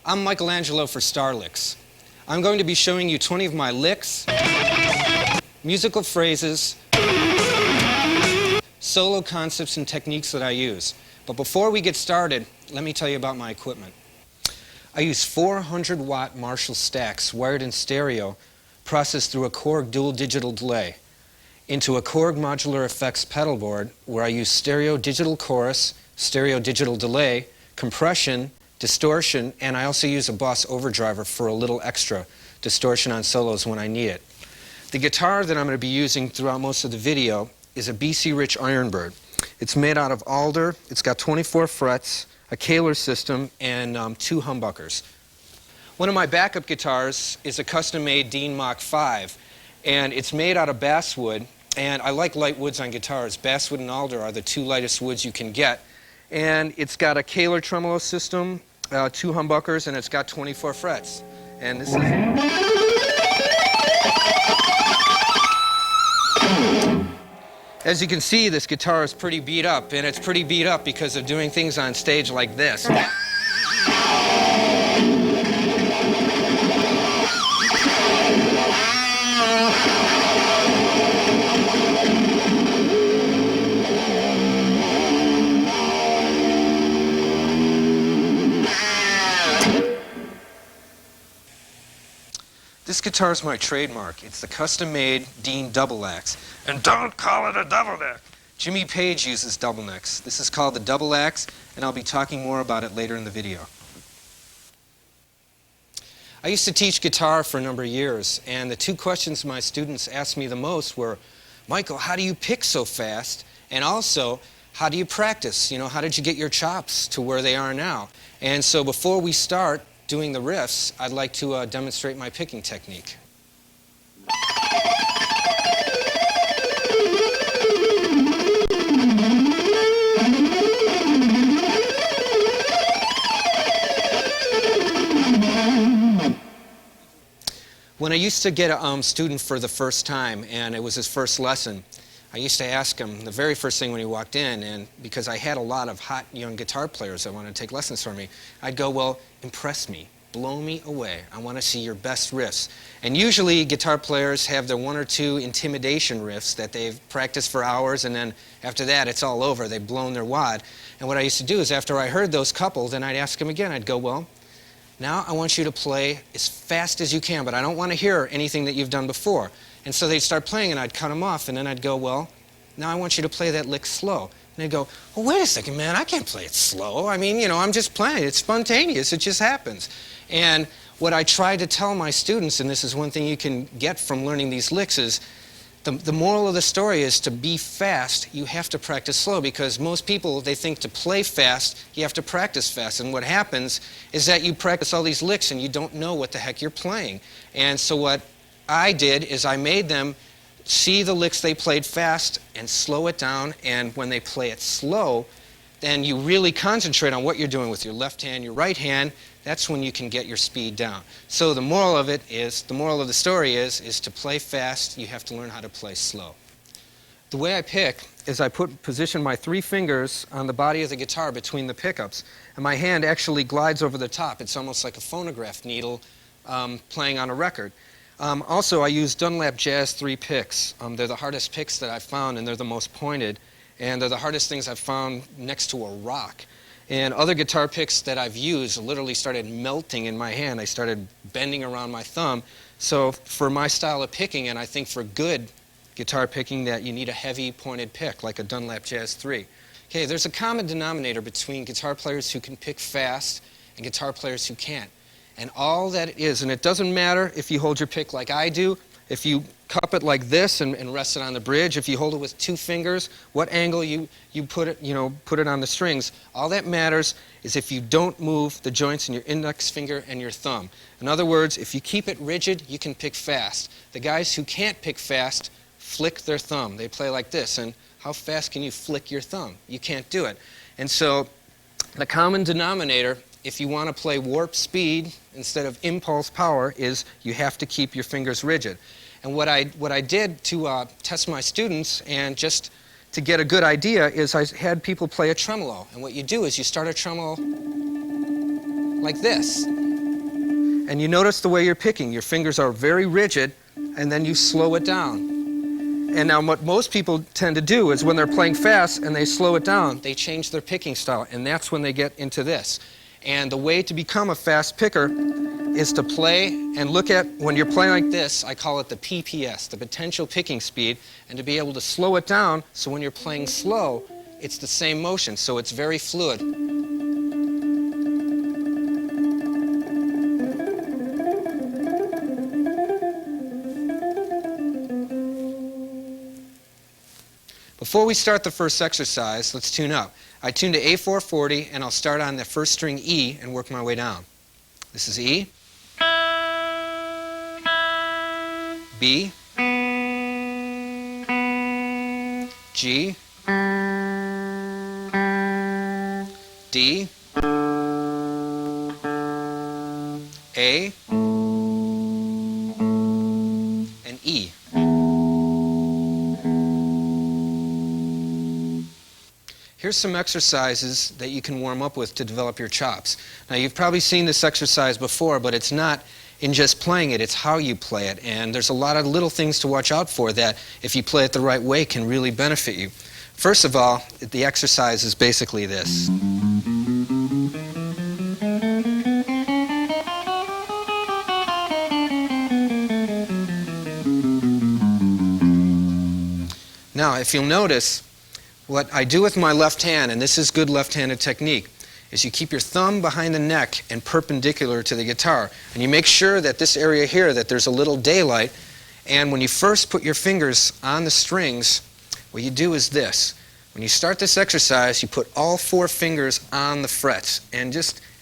I'm Michael Angelo for Star Licks. I'm going to be showing you 20 of my licks, musical phrases, solo concepts and techniques that I use. But before we get started, let me tell you about my equipment. I use 400-watt Marshall stacks wired in stereo, processed through a Korg dual digital delay, into a Korg modular effects pedal board where I use stereo digital chorus, stereo digital delay, compression, distortion, and I also use a Boss overdriver for a little extra distortion on solos when I need it. The guitar that I'm going to be using throughout most of the video is a BC Rich Ironbird. It's made out of alder, it's got 24 frets, a Kaler system, and 2 humbuckers. One of my backup guitars is a custom-made Dean Mach 5, and it's made out of basswood, and I like light woods on guitars. Basswood and alder are the 2 lightest woods you can get. And it's got a Kaler tremolo system, 2 humbuckers, and it's got 24 frets. And this is... As you can see, this guitar is pretty beat up, and it's pretty beat up because of doing things on stage like this. This guitar is my trademark. It's the custom-made Dean double axe. And don't call it a double neck. Jimmy Page uses double necks. This is called the double axe, and I'll be talking more about it later in the video. I used to teach guitar for a number of years, and the 2 questions my students asked me the most were, Michael, how do you pick so fast? And also, how do you practice? You know, how did you get your chops to where they are now? And so before we start doing the riffs, I'd like to demonstrate my picking technique. When I used to get a student for the first time, and it was his first lesson, I used to ask him the very first thing when he walked in, and because I had a lot of hot young guitar players that wanted to take lessons from me, I'd go, well, impress me, blow me away. I want to see your best riffs. And usually guitar players have their 1 or 2 intimidation riffs that they've practiced for hours, and then after that it's all over. They've blown their wad. And what I used to do is after I heard those couple, then I'd ask him again. I'd go, well, now I want you to play as fast as you can, but I don't want to hear anything that you've done before. And so they'd start playing, and I'd cut them off, and then I'd go, well, now I want you to play that lick slow. And they'd go, well, wait a second, man, I can't play it slow. I mean, you know, I'm just playing. It's spontaneous. It just happens. And what I try to tell my students, and this is one thing you can get from learning these licks, is the moral of the story is to be fast, you have to practice slow, because most people, they think to play fast, you have to practice fast. And what happens is that you practice all these licks and you don't know what the heck you're playing. And so what I did is I made them see the licks they played fast and slow it down, and when they play it slow, then you really concentrate on what you're doing with your left hand, your right hand. That's when you can get your speed down. So the moral of it is, the moral of the story is to play fast, you have to learn how to play slow. The way I pick is I position my 3 fingers on the body of the guitar between the pickups, and my hand actually glides over the top. It's almost like a phonograph needle playing on a record. Also, I use Dunlap Jazz 3 picks. They're the hardest picks that I've found, and they're the most pointed, and they're the hardest things I've found next to a rock. And other guitar picks that I've used literally started melting in my hand. I started bending around my thumb. So for my style of picking, and I think for good guitar picking, that you need a heavy pointed pick, like a Dunlap Jazz 3. Okay, there's a common denominator between guitar players who can pick fast and guitar players who can't. And all that it is, and it doesn't matter if you hold your pick like I do, if you cup it like this and rest it on the bridge, if you hold it with 2 fingers, what angle you put it, put it on the strings. All that matters is if you don't move the joints in your index finger and your thumb. In other words, if you keep it rigid, you can pick fast. The guys who can't pick fast flick their thumb. They play like this, and how fast can you flick your thumb? You can't do it. And so the common denominator, if you want to play warp speed instead of impulse power, is you have to keep your fingers rigid. And what I did to test my students and just to get a good idea is I had people play a tremolo. And what you do is you start a tremolo like this. And you notice the way you're picking. Your fingers are very rigid, and then you slow it down. And now what most people tend to do is when they're playing fast and they slow it down, they change their picking style, and that's when they get into this. And the way to become a fast picker is to play and look at, when you're playing like this, I call it the PPS, the potential picking speed, and to be able to slow it down so when you're playing slow, it's the same motion, so it's very fluid. Before we start the first exercise, let's tune up. I tune to A440, and I'll start on the first string E and work my way down. This is E, B, G, D, A, and E. Here's some exercises that you can warm up with to develop your chops. Now, you've probably seen this exercise before, but it's not in just playing it, it's how you play it. And there's a lot of little things to watch out for that, if you play it the right way, can really benefit you. First of all, the exercise is basically this. Now, if you'll notice, what I do with my left hand, and this is good left-handed technique, is you keep your thumb behind the neck and perpendicular to the guitar. And you make sure that this area here, that there's a little daylight. And when you first put your fingers on the strings, what you do is this. When you start this exercise, you put all 4 fingers on the frets. And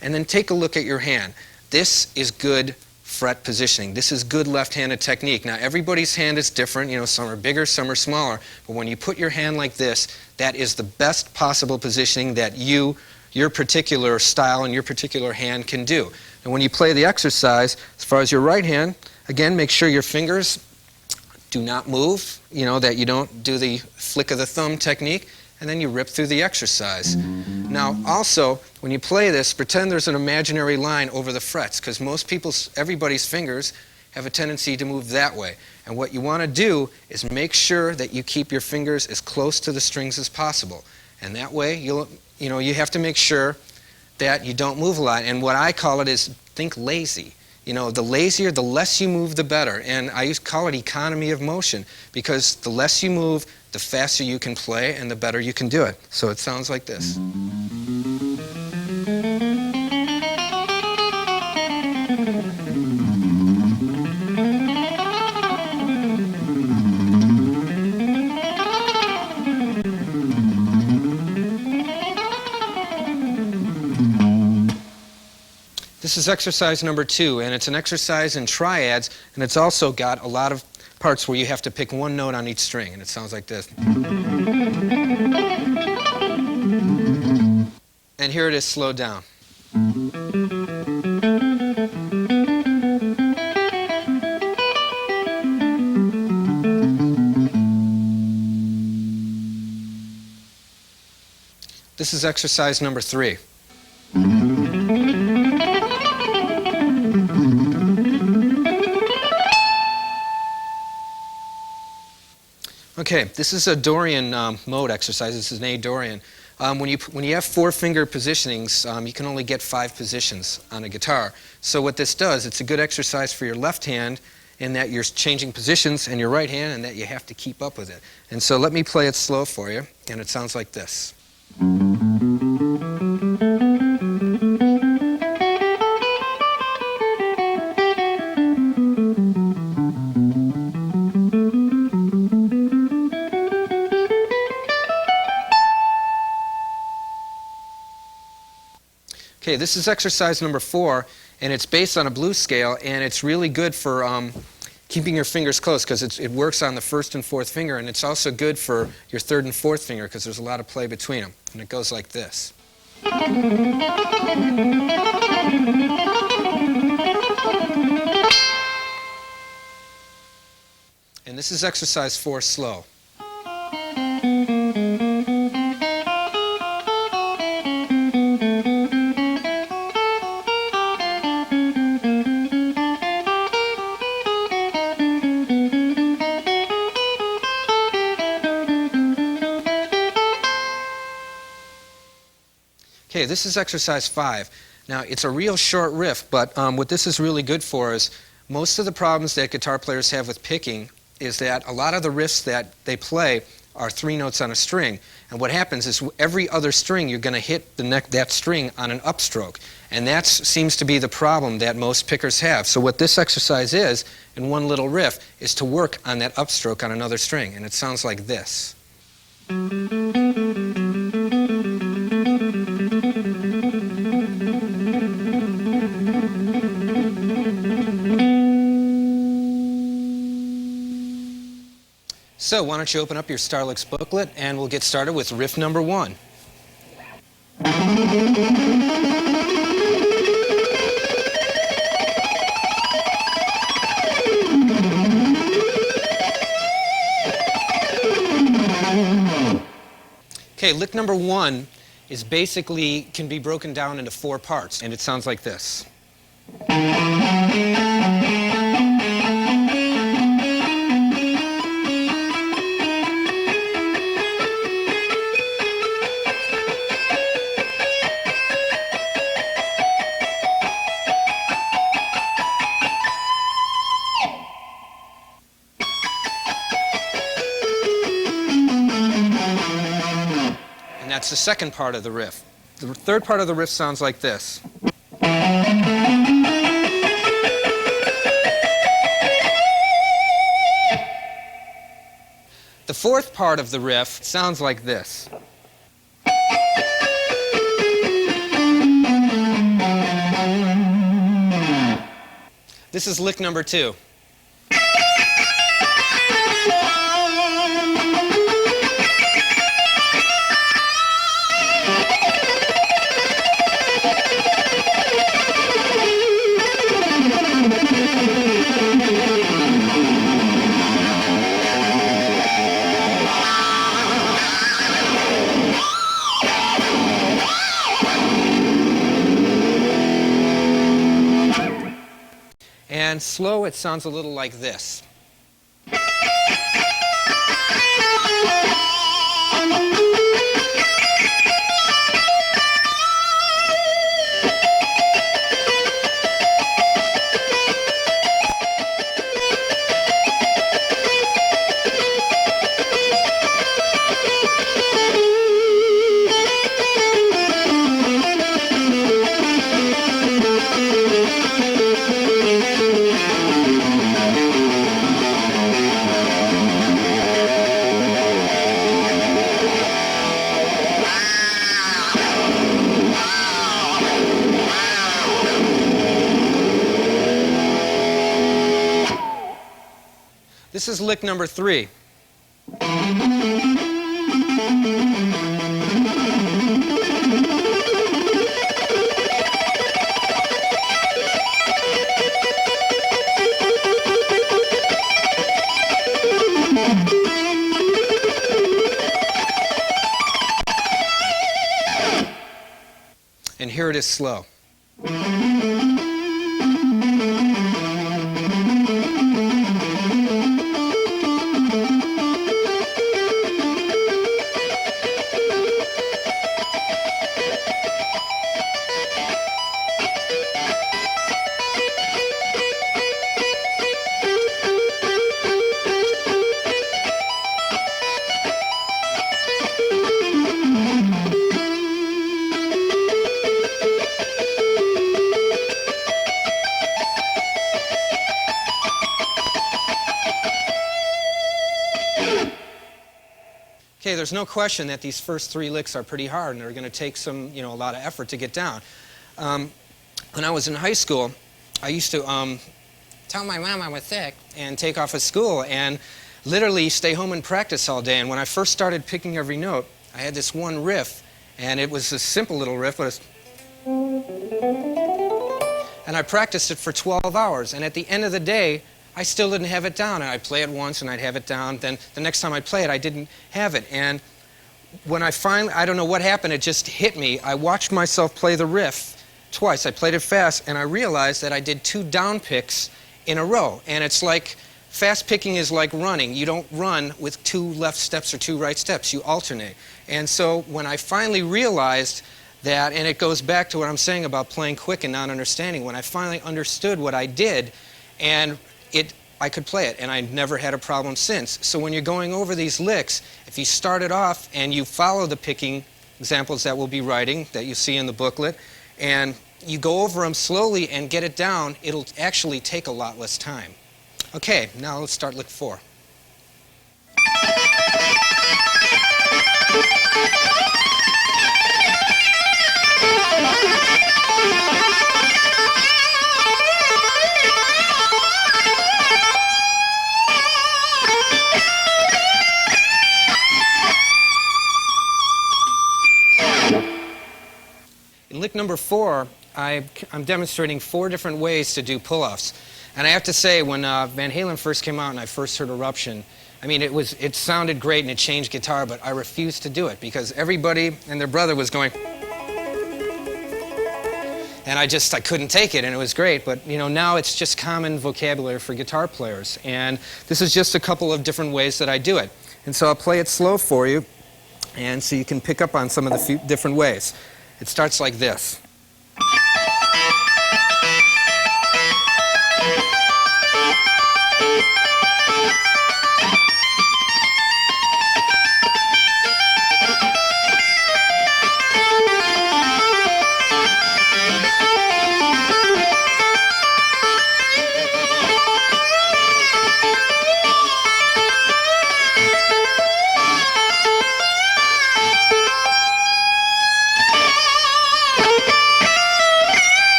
then take a look at your hand. This is good fret positioning. This is good left-handed technique. Now, everybody's hand is different. You know, some are bigger, some are smaller. But when you put your hand like this, that is the best possible positioning that your particular style and your particular hand can do. And when you play the exercise, as far as your right hand, again, make sure your fingers do not move, you know, that you don't do the flick of the thumb technique, and then you rip through the exercise. Now, also, when you play this, pretend there's an imaginary line over the frets, because everybody's fingers have a tendency to move that way. And what you want to do is make sure that you keep your fingers as close to the strings as possible. And that way, you have to make sure that you don't move a lot. And what I call it is think lazy. You know, the lazier, the less you move, the better. And I used to call it economy of motion, because the less you move, the faster you can play and the better you can do it. So it sounds like this. This is exercise number 2, and it's an exercise in triads, and it's also got a lot of parts where you have to pick one note on each string, and it sounds like this. And here it is slowed down. This is exercise number 3. Okay, this is a Dorian mode exercise. This is an A Dorian. When you have 4-finger positionings, you can only get 5 positions on a guitar. So what this does, it's a good exercise for your left hand in that you're changing positions, and your right hand in that you have to keep up with it. And so let me play it slow for you, and it sounds like this. Okay, this is exercise number 4, and it's based on a blues scale, and it's really good for keeping your fingers close, because it works on the 1st and 4th finger, and it's also good for your 3rd and 4th finger, because there's a lot of play between them. And it goes like this. And this is exercise 4 slow. Okay, this is exercise 5. Now, it's a real short riff, but what this is really good for is most of the problems that guitar players have with picking is that a lot of the riffs that they play are 3 notes on a string. And what happens is every other string you're going to hit that string on an upstroke. And that seems to be the problem that most pickers have. So what this exercise is, in one little riff, is to work on that upstroke on another string. And it sounds like this. So why don't you open up your Starlicks booklet and we'll get started with riff number 1. Okay, lick number 1 is basically can be broken down into 4 parts, and it sounds like this. That's the second part of the riff. The third part of the riff sounds like this. The fourth part of the riff sounds like this. This is lick number 2. And slow, it sounds a little like this. This is lick number 3. And here it is slow. Okay, there's no question that these first 3 licks are pretty hard and they're going to take a lot of effort to get down. When I was in high school, I used to tell my mom I was sick and take off of school and literally stay home and practice all day. And when I first started picking every note, I had this one riff, and it was a simple little riff, but and I practiced it for 12 hours. And at the end of the day, I still didn't have it down. And I'd play it once and I'd have it down. Then the next time I'd play it, I didn't have it. And when I finally, I don't know what happened, it just hit me. I watched myself play the riff twice. I played it fast, and I realized that I did 2 down picks in a row. And it's like, fast picking is like running. You don't run with 2 left steps or 2 right steps. You alternate. And so when I finally realized and it goes back to what I'm saying about playing quick and not understanding. When I finally understood what I did, and I could play it, and I never had a problem since. So when you're going over these licks, if you start it off and you follow the picking examples that we'll be writing, that you see in the booklet, and you go over them slowly and get it down, it'll actually take a lot less time. Okay, now let's start lick 4. In lick number 4, I'm demonstrating 4 different ways to do pull-offs. And I have to say, when Van Halen first came out and I first heard Eruption, I mean, it sounded great and it changed guitar, but I refused to do it because everybody and their brother was going, and I couldn't take it, and it was great. But you know, now it's just common vocabulary for guitar players, and this is just a couple of different ways that I do it. And so I'll play it slow for you, and so you can pick up on some of the few different ways. It starts like this.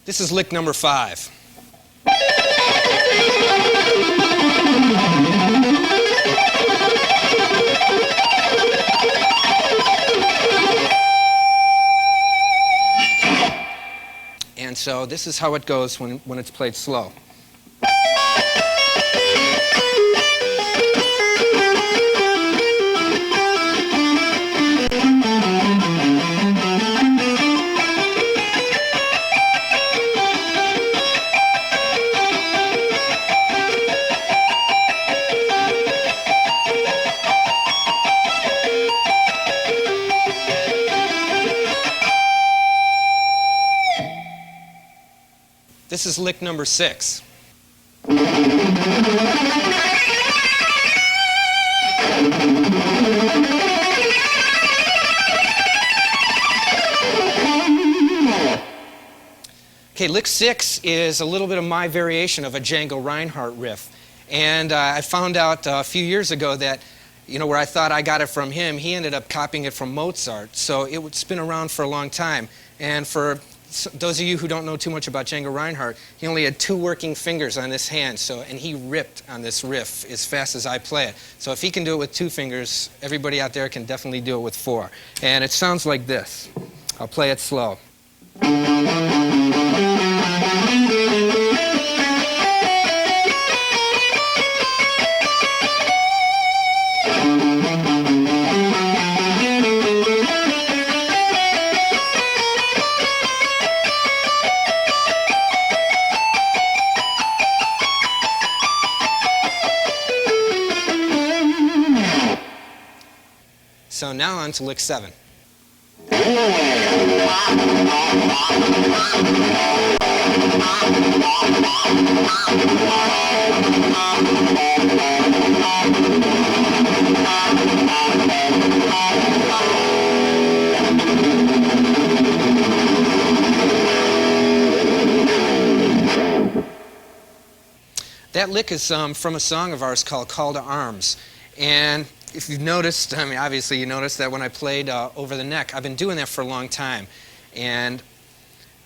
This is lick number 5. And so this is how it goes when it's played slow. This is lick number 6. Okay, lick 6 is a little bit of my variation of a Django Reinhardt riff. And I found out a few years ago that, you know, where I thought I got it from him, he ended up copying it from Mozart. So it's been around for a long time. And for those of you who don't know too much about Django Reinhardt, he only had 2 working fingers on this hand, and he ripped on this riff as fast as I play it. So if he can do it with 2 fingers, everybody out there can definitely do it with 4. And it sounds like this. I'll play it slow. So now on to lick 7. That lick is from a song of ours called Call to Arms. And if you've noticed, I mean, obviously you noticed that when I played Over the Neck, I've been doing that for a long time. And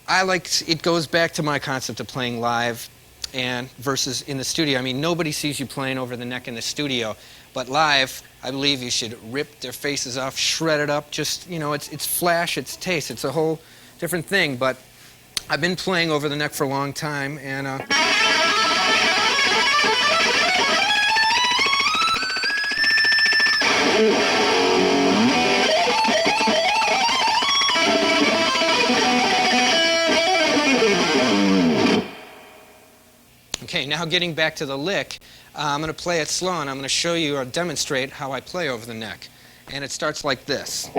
it goes back to my concept of playing live and versus in the studio. I mean, nobody sees you playing Over the Neck in the studio, but live, I believe you should rip their faces off, shred it up, just, you know, it's flash, it's taste, it's a whole different thing. But I've been playing Over the Neck for a long time, and Okay, now getting back to the lick, I'm going to play it slow and I'm going to show you or demonstrate how I play over the neck. And it starts like this.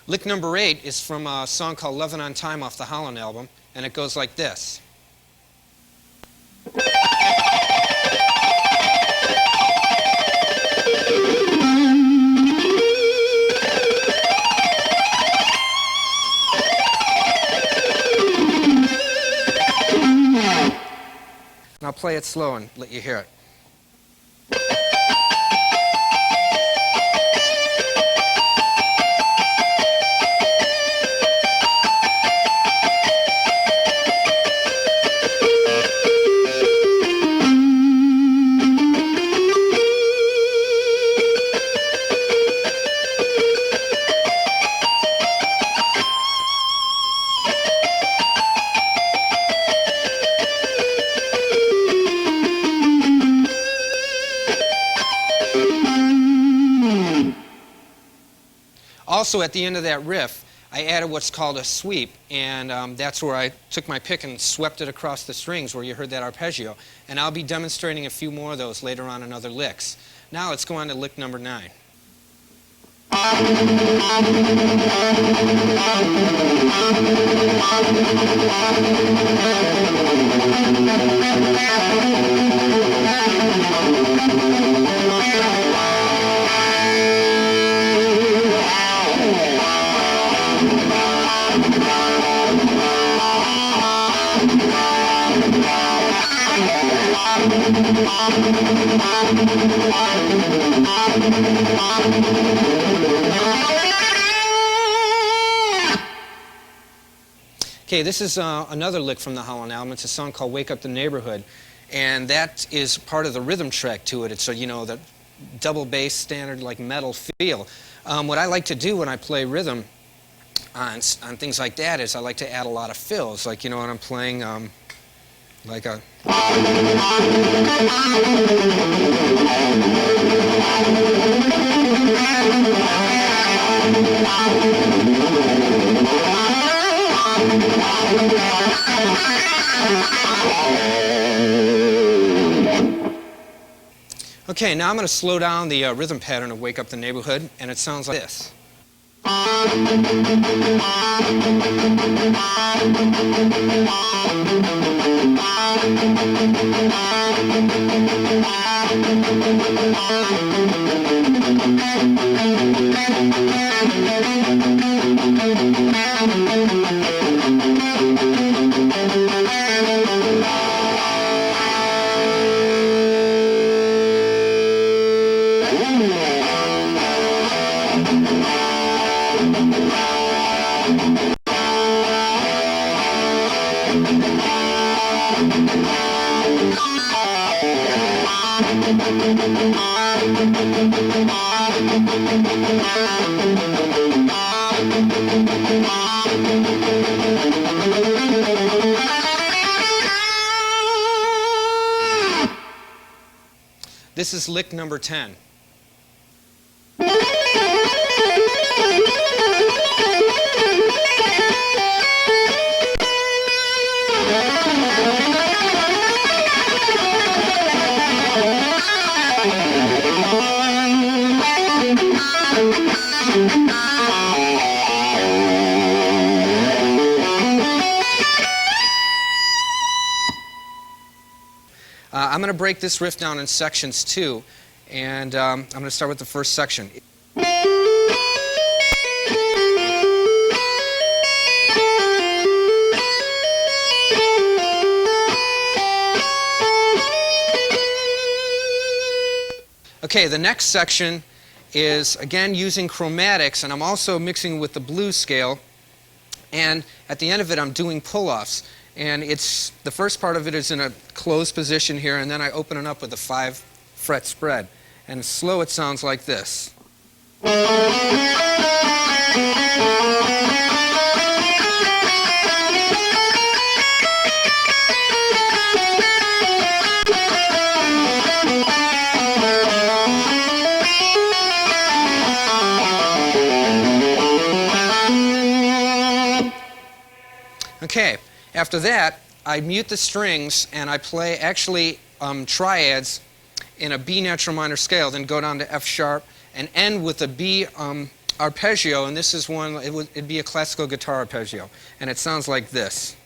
Lick number 8 is from a song called Lovin' on Time off the Holland album, and it goes like this. And I'll play it slow and let you hear it. Also, at the end of that riff, I added what's called a sweep, and that's where I took my pick and swept it across the strings where you heard that arpeggio. And I'll be demonstrating a few more of those later on in other licks. Now let's go on to lick number 9. Okay, this is another lick from the Holland album. It's a song called Wake Up the Neighborhood, and that is part of the rhythm track to it. It's a, you know, the double bass standard like metal feel. What I like to do when I play rhythm on things like that is I like to add a lot of fills, like, you know, when I'm playing like a... Okay, now I'm going to slow down the rhythm pattern of Wake Up the Neighborhood, and it sounds like this. This is lick number 10. I'm going to break this riff down in sections too, and I'm going to start with the first section. Okay, the next section is, again, using chromatics, and I'm also mixing with the blues scale. And at the end of it, I'm doing pull-offs. And the first part of it is in a closed position here, and then I open it up with a 5-fret spread. And slow, it sounds like this. Okay, after that, I mute the strings and I play actually triads in a B natural minor scale, then go down to F sharp and end with a B arpeggio, and this is one, it'd be a classical guitar arpeggio, and it sounds like this.